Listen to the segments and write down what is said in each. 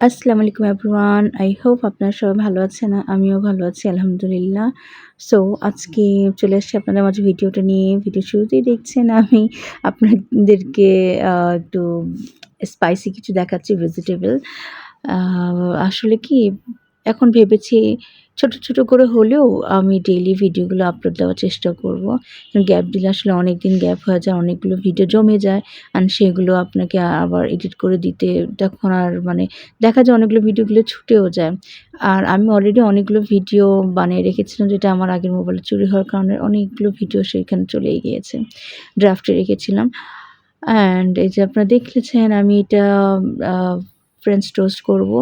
আসসালামু আলাইকুম everyone. I hope আপনারা সবাই ভালো আছেন। আমিও ভালো আছি আলহামদুলিল্লাহ। সো আজকে চলে আসছি আপনাদের মাঝে ভিডিওটা নিয়ে। ভিডিও শুরুতেই দেখছেন আমি আপনাদেরকে একটু স্পাইসি কিছু দেখাচ্ছি ভেজিটেবল। আ আসলে কি এখন ভেবেছি ছোট, ছোট করে হলেও আমি ডেইলি ভিডিওগুলো আপলোড দেওয়ার চেষ্টা করব। গ্যাপ দিলে আসলে অনেকদিন গ্যাপ হয়ে যায়, অনেকগুলো ভিডিও জমে যায়। সেগুলো আপনাকে আবার এডিট করে দিতে তখন আর মানে দেখা যায় অনেকগুলো ভিডিওগুলো ছুটেও যায়। আর আমি অলরেডি অনেকগুলো ভিডিও বানিয়ে রেখেছিলাম যেটা আমার আগের মোবাইলে চুরি হওয়ার কারণে অনেকগুলো ভিডিও সেখানে চলেই গিয়েছে। ড্রাফটে রেখেছিলাম। অ্যান্ড এই যে আপনারা দেখেছেন আমি এটা আ ফ্রেঞ্চ টোস্ট করব।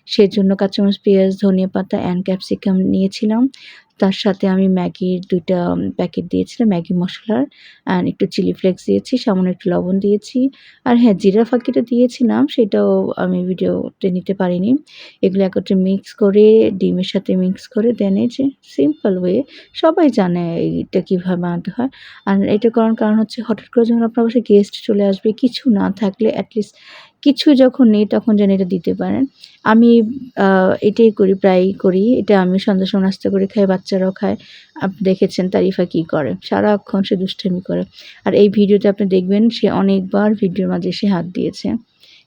সেজন্য কাঁচামরিচ, পেঁয়াজ, ধনিয়া পাতা অ্যান্ড ক্যাপসিকাম নিয়েছিলাম। তার সাথে আমি ম্যাগির ২ টা প্যাকেট দিয়েছিলাম ম্যাগি মসলার অ্যান্ড একটু চিলি ফ্লেক্স দিয়েছি, সামান্য একটু লবণ দিয়েছি। আর হ্যাঁ, জিরা ফাঁকিটা দিয়েছিলাম সেটাও আমি ভিডিওতে নিতে পারিনি। এগুলো একত্রে মিক্স করে ডিমের সাথে মিক্স করে দেন এই যে সিম্পল ওয়ে সবাই জানে এইটা কিভাবে বানাতে হয়। আর এটা করার কারণ হচ্ছে হঠাৎ করে যখন আপনার বাসায় গেস্ট চলে আসবে, কিছু না থাকলে এটলিস্ট কিছু যখন নেই তখন যেন এটা দিতে পারেন। আমি আ এটাই করি, প্রায়ই করি। এটা আমি সন্ধ্যার সময় নাস্তা করে খাই, বাচ্চারাও খায়। দেখেছেন তারিফা কি করে। সারাক্ষণ সে দুষ্টামি করে। আর এই ভিডিওতে আপনি দেখবেন সে অনেকবার ভিডিওর মাঝে এসে হাত দিয়েছে।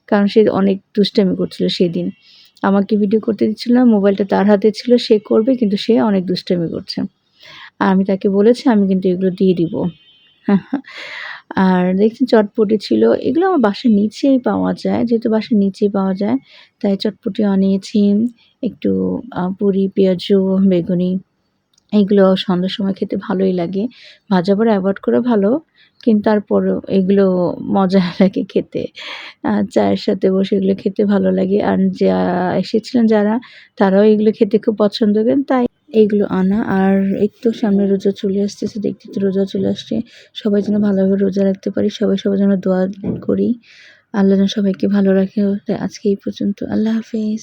কারণ সে অনেক দুষ্টামি করছিল সেদিন। আমাকে ভিডিও করতে দিচ্ছিল না, মোবাইলটা তার হাতে ছিল, সে করবে কিন্তু সে অনেক দুষ্টামি করছে। আর আমি তাকে বলেছি আমি কিন্তু এগুলো দিয়ে দিব। আর দেখছি চটপটি ছিল। এগুলো আমার বাসার নিচেই পাওয়া যায়। যেহেতু বাসার নিচেই পাওয়া যায়, তাই চটপটিও আনিয়েছি। একটু পুরি, পেঁয়াজু, বেগুনি এগুলো সন্ধ্যার সময় খেতে ভালোই লাগে। ভাজা-পোড়া এভয়েড করা ভালো। কিন্তু তারপরেও এগুলো মজা লাগে খেতে। চায়ের সাথে বসে এগুলো খেতে ভালো লাগে। আর এসেছিলেন যারা তারাও এগুলো খেতে খুব পছন্দ করেন। তাই এইগুলো আনা। আর এই তো সামনে রোজা চলে আসতেছে। দেখতে তো রোজা চলে আসছে। সবাই যেন ভালোভাবে রোজা রাখতে পারি। সবাই সবার জন্য দোয়া করি। আল্লাহ যেন সবাইকে ভালো রাখে। আজকে এই পর্যন্ত। আল্লাহ হাফেজ।